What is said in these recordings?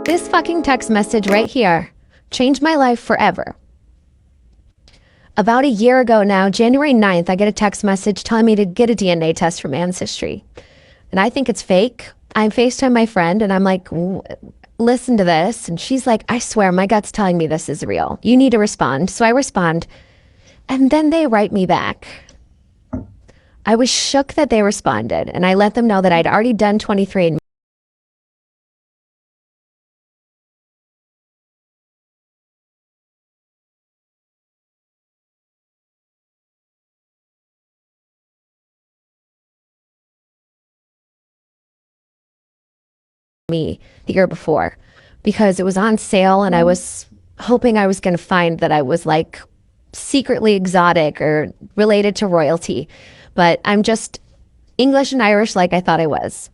This fucking text message right here changed my life forever. About a year ago now, January 9th, I get a text message telling me to get a DNA test from Ancestry. And I think it's fake. I FaceTime my friend and I'm like, listen to this. And she's like, I swear my gut's telling me this is real. You need to respond. So I respond. And then they write me back. I was shook that they responded. And I let them know that I'd already done 23andMe. Me the year before because it was on sale and I was hoping I was going to find that I was like secretly exotic or related to royalty, but I'm just English and Irish like I thought I was.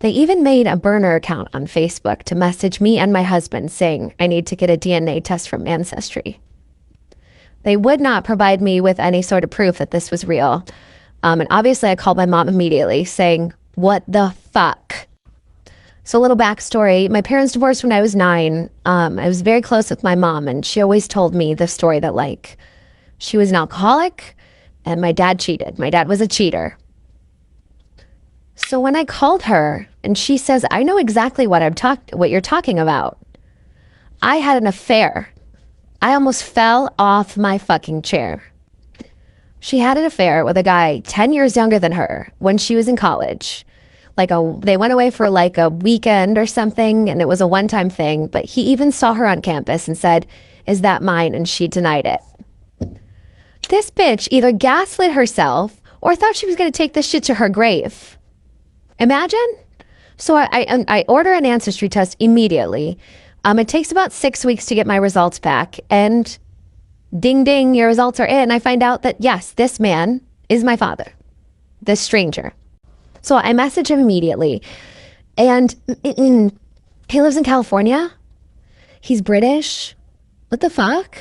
They even made a burner account on Facebook to message me and my husband saying I need to get a DNA test from Ancestry. They would not provide me with any sort of proof that this was real. And obviously I called my mom immediately saying, what the fuck? So a little backstory, my parents divorced when I was 9. I was very close with my mom and she always told me the story that like she was an alcoholic and my dad cheated. My dad was a cheater. So when I called her and she says, I know exactly what you're talking about. I had an affair. I almost fell off my fucking chair. She had an affair with a guy 10 years younger than her when she was in college. They went away for like a weekend or something and it was a one-time thing, but he even saw her on campus and said, is that mine? And she denied it. This bitch either gaslit herself or thought she was going to take this shit to her grave. Imagine? So I order an Ancestry test immediately. It takes about 6 weeks to get my results back and ding, ding, your results are in. I find out that yes, this man is my father, this stranger. So I message him immediately and he lives in California. He's British. What the fuck?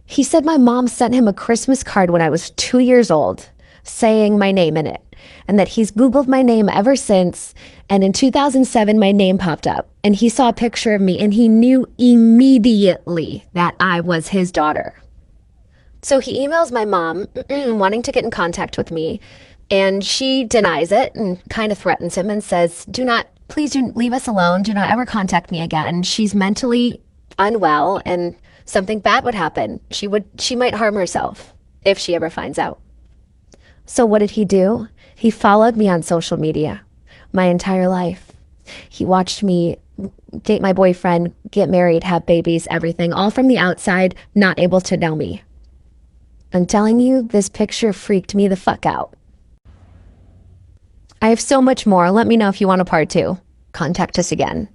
He said my mom sent him a Christmas card when I was 2 years old saying my name in it and that he's Googled my name ever since. And in 2007, my name popped up and he saw a picture of me and he knew immediately that I was his daughter. So he emails my mom wanting to get in contact with me. And she denies it and kind of threatens him and says, please do leave us alone. Do not ever contact me again. She's mentally unwell and something bad would happen. She might harm herself if she ever finds out. So what did he do? He followed me on social media my entire life. He watched me date my boyfriend, get married, have babies, everything, all from the outside, not able to know me. I'm telling you, this picture freaked me the fuck out. I have so much more. Let me know if you want a part 2. Contact us again.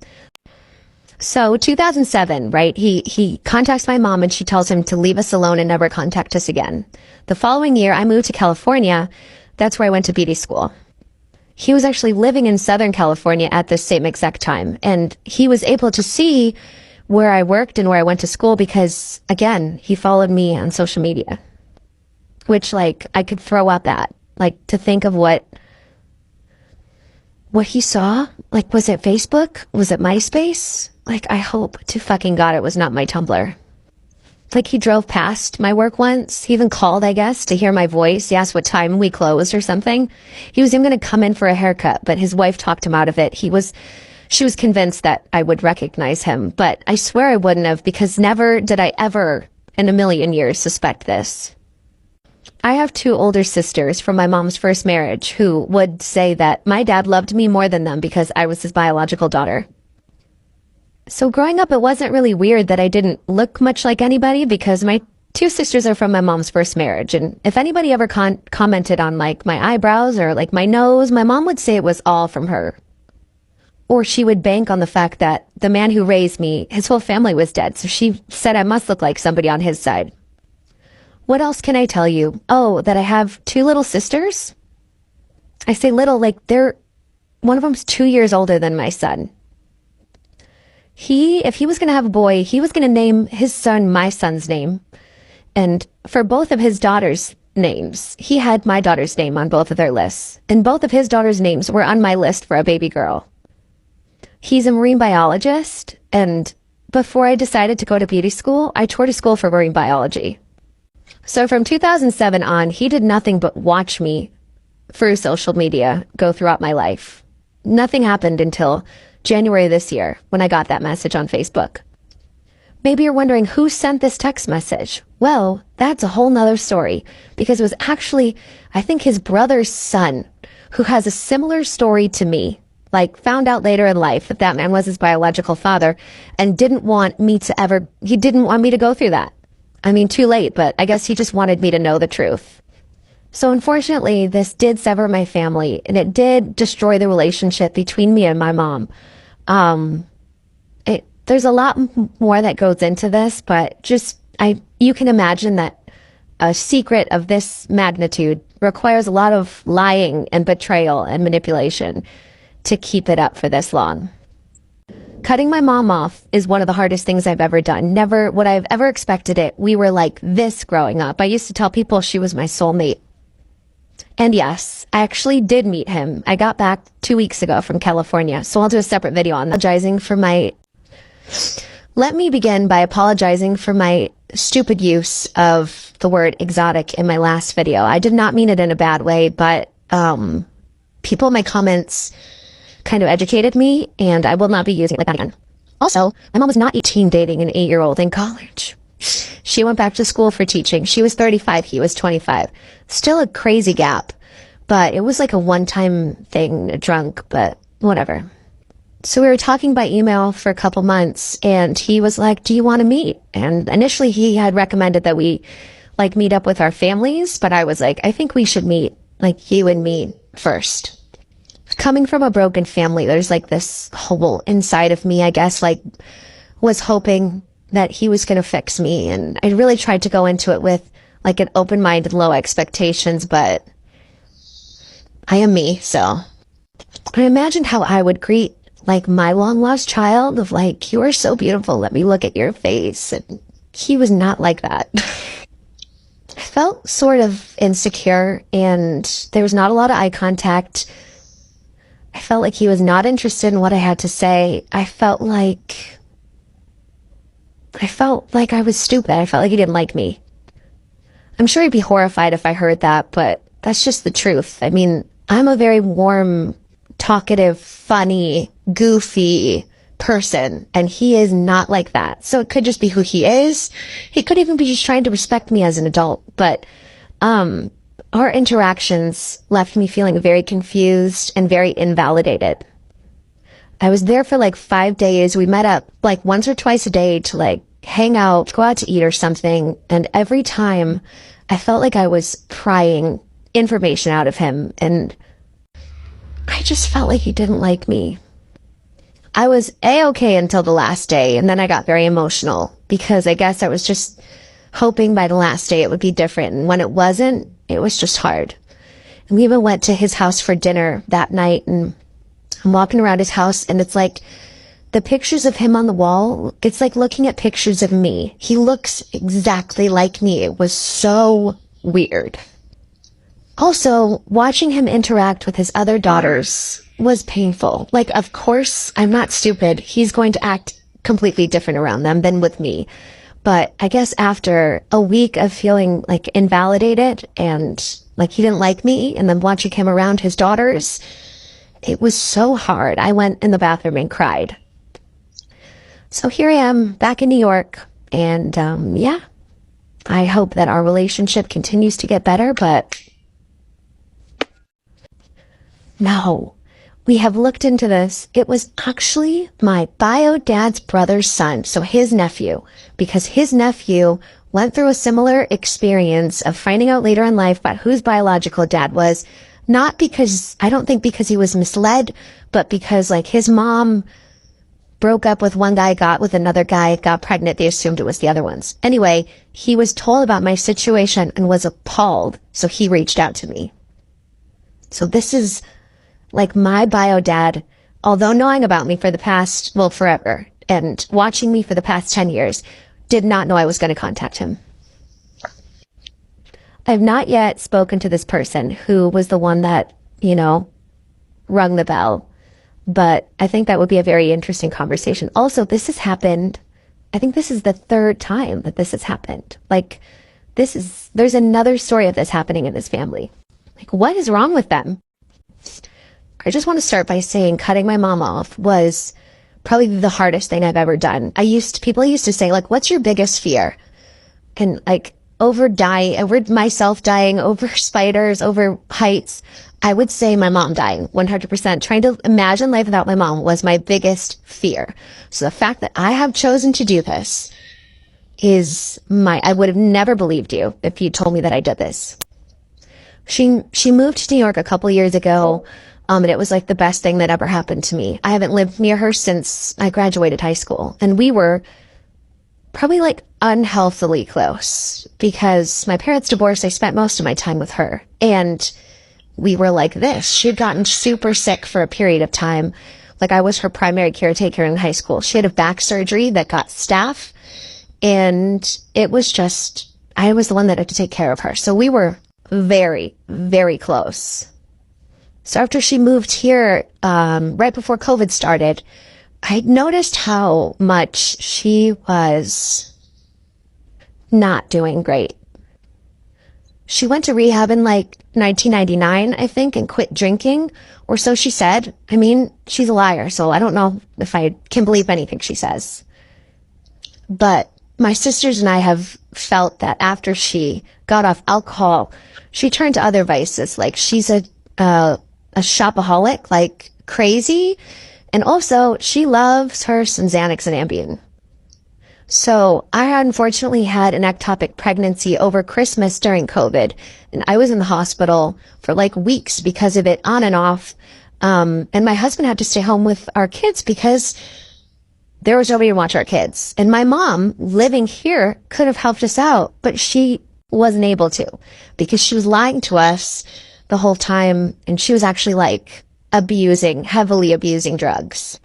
So 2007, right? He contacts my mom and she tells him to leave us alone and never contact us again. The following year, I moved to California. That's where I went to beauty school. He was actually living in Southern California at the same exact time. And he was able to see where I worked and where I went to school because, again, he followed me on social media. Which, like, I could throw out that. Like, to think of what he saw, like, was it Facebook? Was it MySpace? Like, I hope to fucking God it was not my Tumblr. Like, he drove past my work once. He even called, I guess, to hear my voice. He asked what time we closed or something. He was even going to come in for a haircut, but his wife talked him out of it. She was convinced that I would recognize him, but I swear I wouldn't have because never did I ever in a million years suspect this. I have 2 older sisters from my mom's first marriage who would say that my dad loved me more than them because I was his biological daughter. So growing up, it wasn't really weird that I didn't look much like anybody because my 2 sisters are from my mom's first marriage. And if anybody ever commented on like my eyebrows or like my nose, my mom would say it was all from her. Or she would bank on the fact that the man who raised me, his whole family was dead. So she said I must look like somebody on his side. What else can I tell you? Oh, that I have 2 little sisters. I say little, like one of them's 2 years older than my son. If he was going to have a boy, he was going to name his son my son's name. And for both of his daughters' names, he had my daughter's name on both of their lists. And both of his daughters' names were on my list for a baby girl. He's a marine biologist, and before I decided to go to beauty school, I toured a school for marine biology. So from 2007 on, he did nothing but watch me through social media go throughout my life. Nothing happened until January this year when I got that message on Facebook. Maybe you're wondering who sent this text message. Well, that's a whole nother story, because it was actually, I think, his brother's son who has a similar story to me. Like, found out later in life that that man was his biological father and didn't want me to go through that. I mean, too late, but I guess he just wanted me to know the truth. So unfortunately, this did sever my family, and it did destroy the relationship between me and my mom. There's a lot more that goes into this, but you can imagine that a secret of this magnitude requires a lot of lying and betrayal and manipulation to keep it up for this long. Cutting my mom off is one of the hardest things I've ever done. Never would I have ever expected it. We were like this growing up. I used to tell people she was my soulmate. And yes, I actually did meet him. I got back 2 weeks ago from California, so I'll do a separate video on that. Let me begin by apologizing for my stupid use of the word exotic in my last video. I did not mean it in a bad way, but people in my comments kind of educated me, and I will not be using it like that again. Also, my mom was not 18 dating an 8-year-old in college. She went back to school for teaching. She was 35, he was 25. Still a crazy gap, but it was like a one-time thing, drunk, but whatever. So we were talking by email for a couple months, and he was like, do you want to meet? And initially he had recommended that we meet up with our families, but I was like, I think we should meet, you and me first. Coming from a broken family, there's this hole inside of me, I guess, was hoping that he was going to fix me. And I really tried to go into it with an open mind and low expectations, but I am me. So I imagined how I would greet my long lost child of you are so beautiful. Let me look at your face. And he was not like that. I felt sort of insecure, and there was not a lot of eye contact. I felt like he was not interested in what I had to say. I felt like I was stupid. I felt like he didn't like me. I'm sure he'd be horrified if I heard that, but that's just the truth. I mean, I'm a very warm, talkative, funny, goofy person, and he is not like that. So it could just be who he is. He could even be just trying to respect me as an adult, but our interactions left me feeling very confused and very invalidated. I was there for 5 days. We met up once or twice a day to hang out, go out to eat or something. And every time I felt like I was prying information out of him, and I just felt like he didn't like me. I was A-okay until the last day, and then I got very emotional because I guess I was just hoping by the last day it would be different. And when it wasn't, it was just hard. And we even went to his house for dinner that night, and I'm walking around his house, and it's the pictures of him on the wall, it's like looking at pictures of me. He looks exactly like me. It was so weird. Also, watching him interact with his other daughters was painful. Of course, I'm not stupid. He's going to act completely different around them than with me. But I guess after a week of feeling invalidated and he didn't like me, and then watching him around his daughters, it was so hard. I went in the bathroom and cried. So here I am back in New York, and yeah, I hope that our relationship continues to get better, but no. We have looked into this. It was actually my bio dad's brother's son, so his nephew, because his nephew went through a similar experience of finding out later in life about whose biological dad was, not because, I don't think because he was misled, but because his mom broke up with one guy, got with another guy, got pregnant. They assumed it was the other ones. Anyway, he was told about my situation and was appalled, so he reached out to me. So this is my bio dad, although knowing about me for the past, forever, and watching me for the past 10 years, did not know I was going to contact him. I have not yet spoken to this person who was the one that, rung the bell. But I think that would be a very interesting conversation. Also, this has happened. I think this is the third time that this has happened. Like, there's another story of this happening in this family. Like, what is wrong with them? I just want to start by saying cutting my mom off was probably the hardest thing I've ever done. People used to say, like, what's your biggest fear? And like, over myself dying, over spiders, over heights, I would say my mom dying 100%. Trying to imagine life without my mom was my biggest fear. So the fact that I have chosen to do this I would have never believed you if you told me that I did this. She moved to New York a couple years ago, and it was like the best thing that ever happened to me. I haven't lived near her since I graduated high school, and we were probably like unhealthily close because my parents divorced. I spent most of my time with her, and we were like this. She had gotten super sick for a period of time. Like, I was her primary caretaker in high school. She had a back surgery that got staph, and it was just, I was the one that had to take care of her. So we were very, very close. So after she moved here, right before COVID started, I noticed how much she was not doing great. She went to rehab in like 1999, I think, and quit drinking, or so she said. I mean, she's a liar, so I don't know if I can believe anything she says. But my sisters and I have felt that after she got off alcohol, she turned to other vices. Like, she's a shopaholic, like crazy. And also, she loves her some Xanax and Ambien. So I unfortunately had an ectopic pregnancy over Christmas during COVID. And I was in the hospital for like weeks because of it, on and off. And my husband had to stay home with our kids because there was nobody to watch our kids. And my mom, living here, could have helped us out, but she wasn't able to because she was lying to us the whole time. And she was actually like heavily abusing drugs.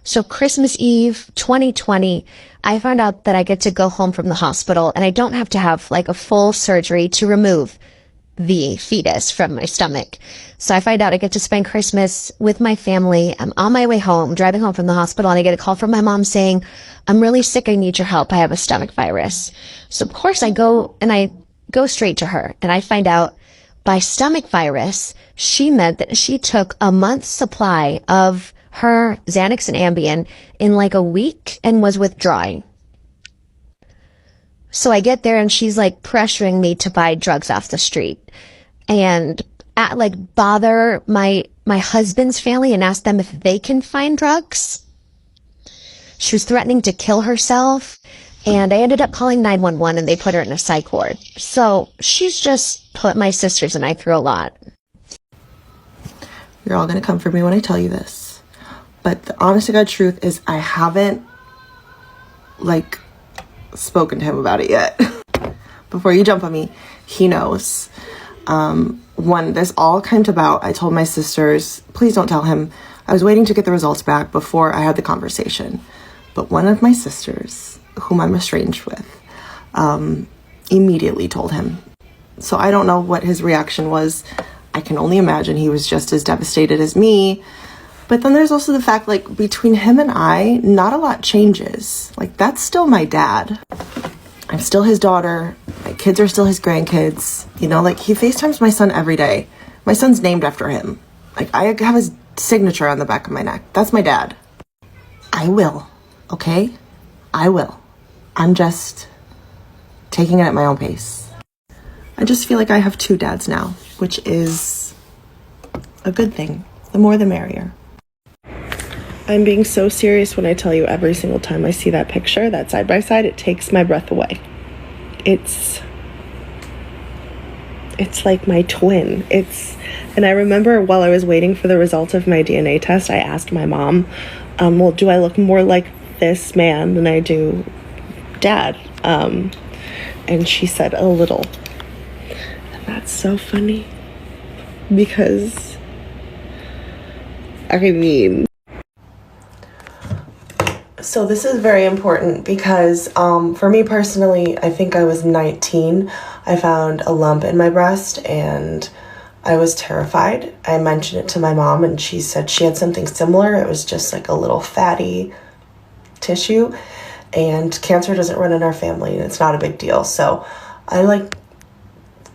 So Christmas Eve, 2020, I found out that I get to go home from the hospital and I don't have to have like a full surgery to remove the fetus from my stomach. So I find out I get to spend Christmas with my family. I'm on my way home, driving home from the hospital, and I get a call from my mom saying, I'm really sick. I need your help. I have a stomach virus. So of course I go straight to her, and I find out by stomach virus, she meant that she took a month's supply of her Xanax and Ambien in like a week and was withdrawing. So I get there and she's like pressuring me to buy drugs off the street and bother my husband's family and ask them if they can find drugs. She was threatening to kill herself, and I ended up calling 911 and they put her in a psych ward. So she's just put my sisters and I through a lot. You're all going to come for me when I tell you this. But the honest to God truth is I haven't spoken to him about it yet. Before you jump on me, he knows. When this all came about, I told my sisters, please don't tell him. I was waiting to get the results back before I had the conversation. But one of my sisters, whom I'm estranged with, immediately told him. So I don't know what his reaction was. I can only imagine he was just as devastated as me. But then there's also the fact, between him and I, not a lot changes. That's still my dad. I'm still his daughter. My kids are still his grandkids. He FaceTimes my son every day. My son's named after him. I have his signature on the back of my neck. That's my dad. I will, okay? I will. I'm just taking it at my own pace. I just feel like I have two dads now, which is a good thing. The more the merrier. I'm being so serious when I tell you every single time I see that picture, that side by side, it takes my breath away. It's like my twin. And I remember while I was waiting for the result of my DNA test, I asked my mom, well, do I look more like this man than I do dad? And she said a little. And that's so funny because so this is very important because for me personally, I think I was 19. I found a lump in my breast, and I was terrified. I mentioned it to my mom, and she said she had something similar. It was just like a little fatty tissue, and cancer doesn't run in our family, and it's not a big deal. So I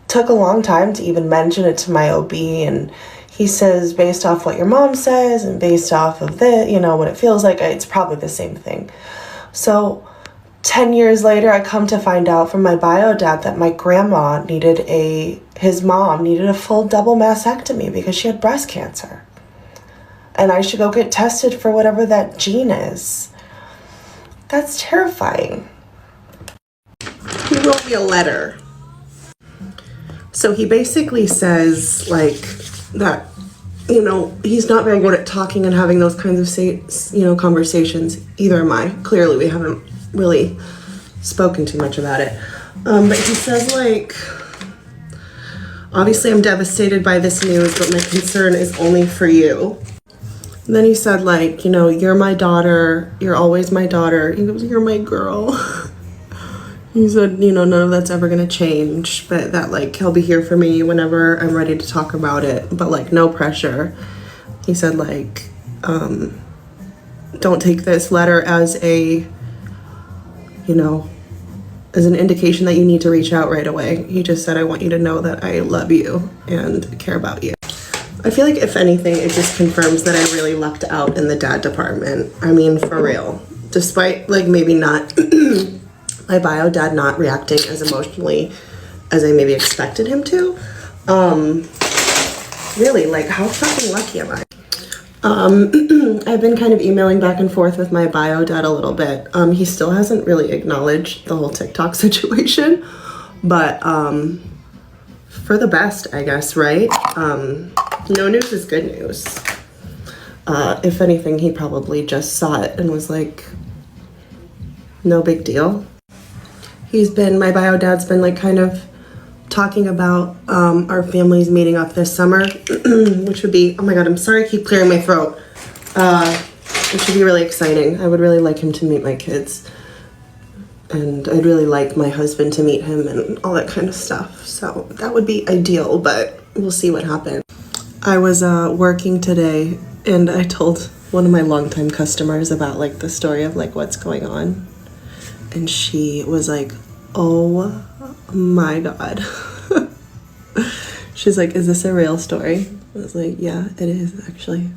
took a long time to even mention it to my OB, and he says, based off what your mom says and based off of what it feels like, it's probably the same thing. So 10 years later, I come to find out from my bio dad that my grandma his mom needed a full double mastectomy because she had breast cancer. And I should go get tested for whatever that gene is. That's terrifying. He wrote me a letter. So he basically says, that, he's not very good at talking and having those kinds of conversations. Either am I. Clearly, we haven't really spoken too much about it. But he says, obviously I'm devastated by this news, but my concern is only for you. And then he said, you're my daughter. You're always my daughter. He goes, you're my girl. He said, none of that's ever going to change, but that, he'll be here for me whenever I'm ready to talk about it, but, no pressure. He said, don't take this letter as as an indication that you need to reach out right away. He just said, I want you to know that I love you and care about you. I feel like, if anything, it just confirms that I really lucked out in the dad department. I mean, for real. Despite, maybe not... my bio dad not reacting as emotionally as I maybe expected him to. Really, how fucking lucky am I? I've been kind of emailing back and forth with my bio dad a little bit. He still hasn't really acknowledged the whole TikTok situation, but for the best, I guess, right? No news is good news. If anything, he probably just saw it and was like, no big deal. My bio dad's been kind of talking about our families meeting up this summer, which would be, oh my God, I'm sorry I keep clearing my throat. Which would be really exciting. I would really like him to meet my kids. And I'd really like my husband to meet him and all that kind of stuff. So that would be ideal, but we'll see what happens. I was working today, and I told one of my longtime customers about the story of what's going on. And she was like, oh my God. She's like, is this a real story? I was like, yeah, it is actually.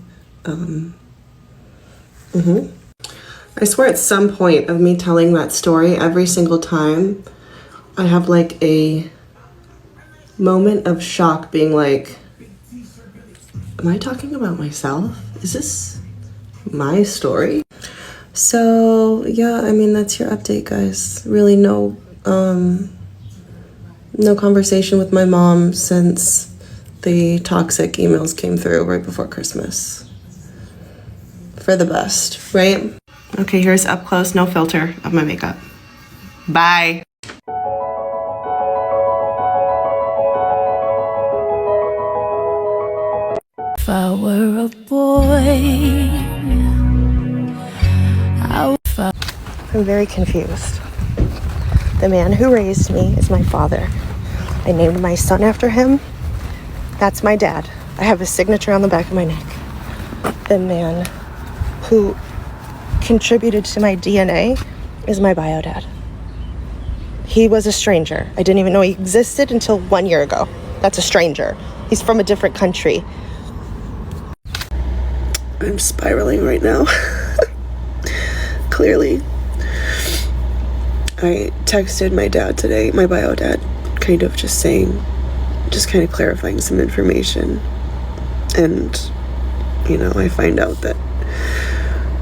I swear at some point of me telling that story, every single time, I have a moment of shock being like, am I talking about myself? Is this my story? So yeah, I mean, that's your update, guys. Really no conversation with my mom since the toxic emails came through right before Christmas. For the best, right? Okay, here's up close, no filter of my makeup. Bye. If I were a boy, I'm very confused. The man who raised me is my father. I named my son after him. That's my dad. I have his signature on the back of my neck. The man who contributed to my DNA is my bio dad. He was a stranger. I didn't even know he existed until 1 year ago. That's a stranger. He's from a different country. I'm spiraling right now. Clearly. I texted my dad today, my bio dad, kind of clarifying some information. And, I find out that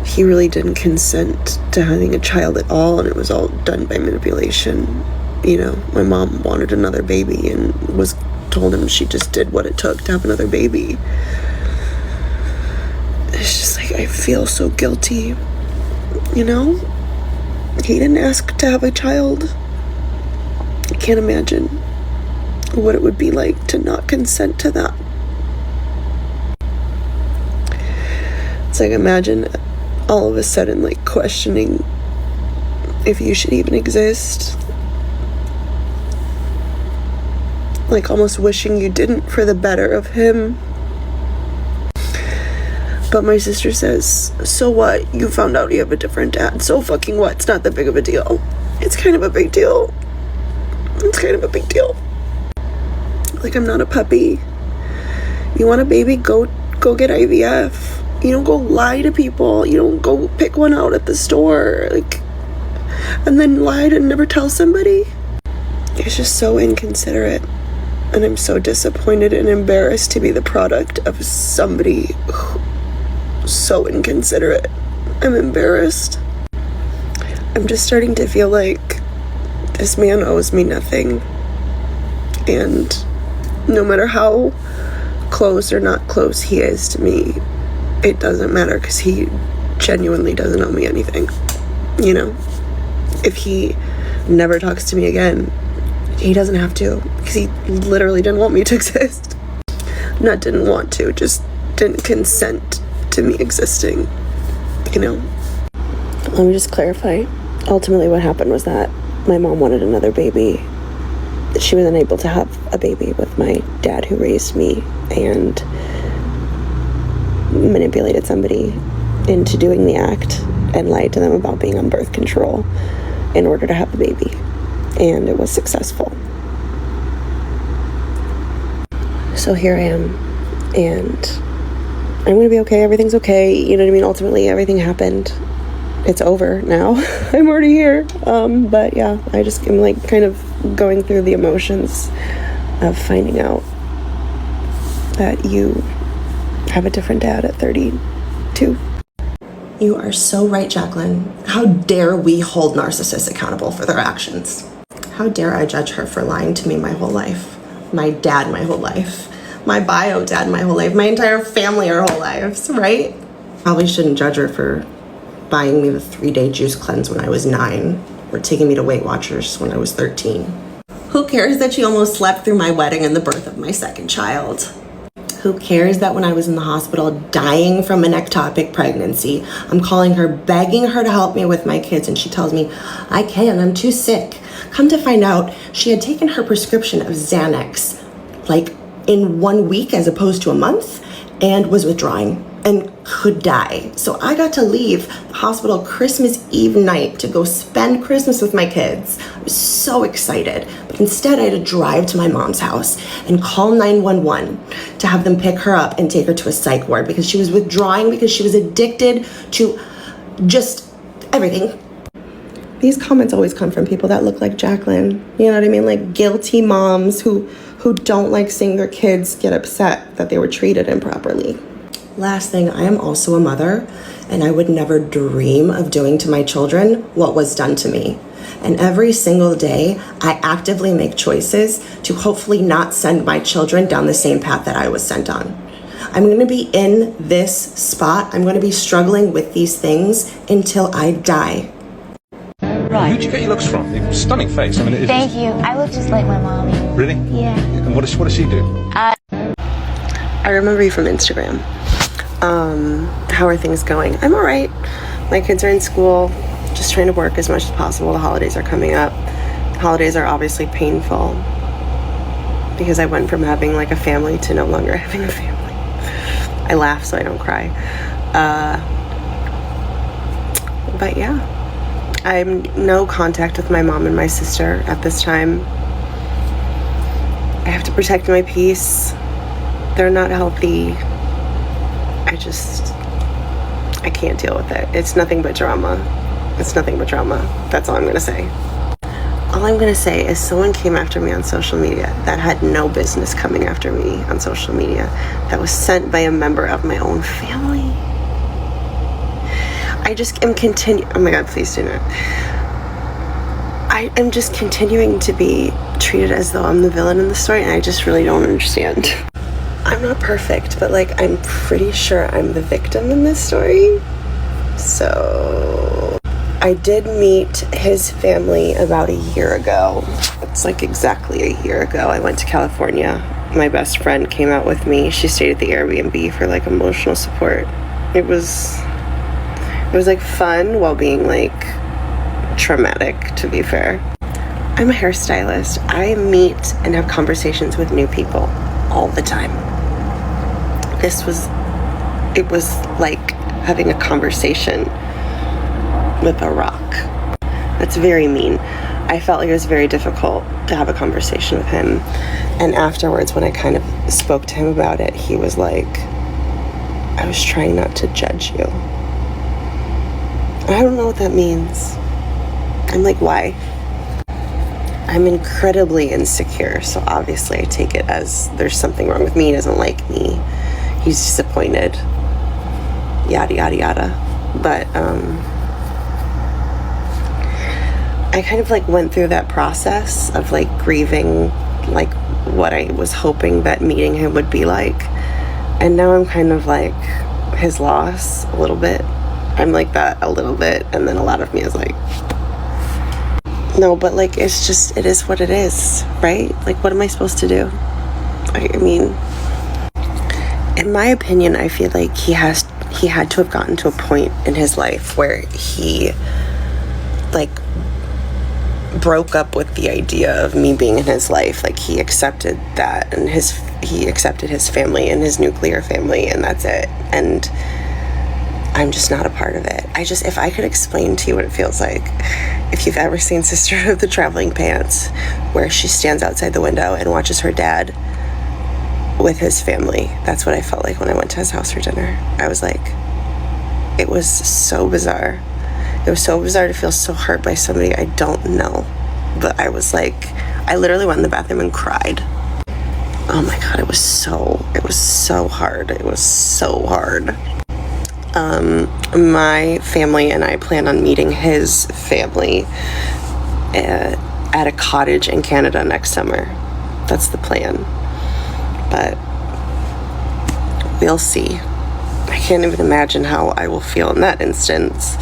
he really didn't consent to having a child at all, and it was all done by manipulation. My mom wanted another baby and told him she just did what it took to have another baby. It's just I feel so guilty, He didn't ask to have a child. I can't imagine what it would be like to not consent to that. It's imagine all of a sudden questioning if you should even exist. like almost wishing you didn't for the better of him. But my sister says, so what? You found out you have a different dad. So fucking what? It's not that big of a deal. It's kind of a big deal. It's kind of a big deal. Like, I'm not a puppy. You want a baby? Go get IVF. You don't go lie to people. You don't go pick one out at the store. Like, and then lie and never tell somebody. It's just so inconsiderate. And I'm so disappointed and embarrassed to be the product of somebody so inconsiderate. I'm embarrassed. I'm just starting to feel like this man owes me nothing. And no matter how close or not close he is to me, it doesn't matter because he genuinely doesn't owe me anything. You know, if he never talks to me again, he doesn't have to, because he literally didn't want me to exist. Not didn't want to, just didn't consent to me existing, you know. Let me just clarify. Ultimately what happened was that my mom wanted another baby. She was unable to have a baby with my dad who raised me, and manipulated somebody into doing the act and lied to them about being on birth control in order to have the baby. And it was successful. So here I am, and I'm gonna be okay. Everything's okay. You know what I mean? Ultimately, everything happened. It's over now. I'm already here. But yeah, I'm like kind of going through the emotions of finding out that you have a different dad at 32. You are so right, Jacqueline. How dare we hold narcissists accountable for their actions? How dare I judge her for lying to me my whole life? My dad my whole life. My bio dad my whole life. My entire family our whole lives, right? Probably shouldn't judge her for buying me the 3-day juice cleanse when I was 9, or taking me to Weight Watchers when I was 13. Who cares that she almost slept through my wedding and the birth of my second child? Who cares that when I was in the hospital dying from an ectopic pregnancy, I'm calling her, begging her to help me with my kids, and she tells me, I can't, I'm too sick. Come to find out, she had taken her prescription of Xanax, like in 1 week as opposed to a month, and was withdrawing and could die. So I got to leave the hospital Christmas Eve night to go spend Christmas with my kids. I was so excited, but instead I had to drive to my mom's house and call 911 to have them pick her up and take her to a psych ward because she was withdrawing, because she was addicted to just everything. These comments always come from people that look like Jacqueline. You know what I mean? Like guilty moms who don't like seeing their kids get upset that they were treated improperly. Last thing, I am also a mother, and I would never dream of doing to my children what was done to me. And every single day, I actively make choices to hopefully not send my children down the same path that I was sent on. I'm going to be in this spot. I'm going to be struggling with these things until I die. Right. Who'd you get your looks from? Stunning face. I mean, Thank you. I look just like my mommy. Really? Yeah. And what does she do? I remember you from Instagram. How are things going? I'm all right. My kids are in school, just trying to work as much as possible. The holidays are coming up. The holidays are obviously painful because I went from having like a family to no longer having a family. I laugh so I don't cry. But yeah, I'm no contact with my mom and my sister at this time. I have to protect my peace. They're not healthy. I can't deal with it. It's nothing but drama. It's nothing but drama. That's all I'm gonna say. All I'm gonna say is someone came after me on social media that had no business coming after me on social media, that was sent by a member of my own family. I just am oh my God, please do not. I am just continuing to be treated as though I'm the villain in the story, and I just really don't understand. I'm not perfect, but like I'm pretty sure I'm the victim in this story. So I did meet his family about a year ago. It's like exactly a year ago. I went to California. My best friend came out with me. She stayed at the Airbnb for like emotional support. It was like fun while being like traumatic, to be fair. I'm a hairstylist. I meet and have conversations with new people all the time. It was like having a conversation with a rock. That's very mean. I felt like it was very difficult to have a conversation with him. And afterwards, when I kind of spoke to him about it, he was like, I was trying not to judge you. I don't know what that means. I'm like, why? I'm incredibly insecure, so obviously I take it as there's something wrong with me. He doesn't like me. He's disappointed. Yada, yada, yada. But, I kind of like went through that process of like grieving like what I was hoping that meeting him would be like. And now I'm kind of like his loss a little bit. I'm like that a little bit, and then a lot of me is like, no, but like it is what it is, right? Like, what am I supposed to do? I mean, in my opinion, I feel like he had to have gotten to a point in his life where he like broke up with the idea of me being in his life. Like, he accepted that, and he accepted his family and his nuclear family, and that's it. And I'm just not a part of it. If I could explain to you what it feels like, if you've ever seen Sister of the Traveling Pants, where she stands outside the window and watches her dad with his family, that's what I felt like when I went to his house for dinner. I was like, it was so bizarre. It was so bizarre to feel so hurt by somebody I don't know. But I was like, I literally went in the bathroom and cried. Oh my God, it was so hard. It was so hard. My family and I plan on meeting his family at a cottage in Canada next summer. That's the plan. But we'll see. I can't even imagine how I will feel in that instance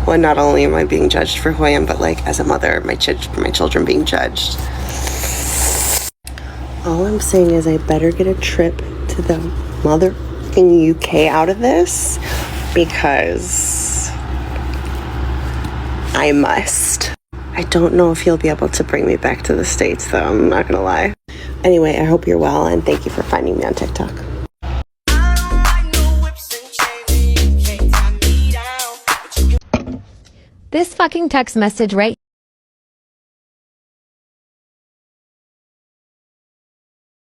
when not only am I being judged for who I am, but like as a mother, my children being judged. All I'm saying is I better get a trip to the motherfucking UK out of this, because I must. I don't know if he'll be able to bring me back to the States, though. I'm not gonna lie. Anyway, I hope you're well, and thank you for finding me on TikTok. This fucking text message right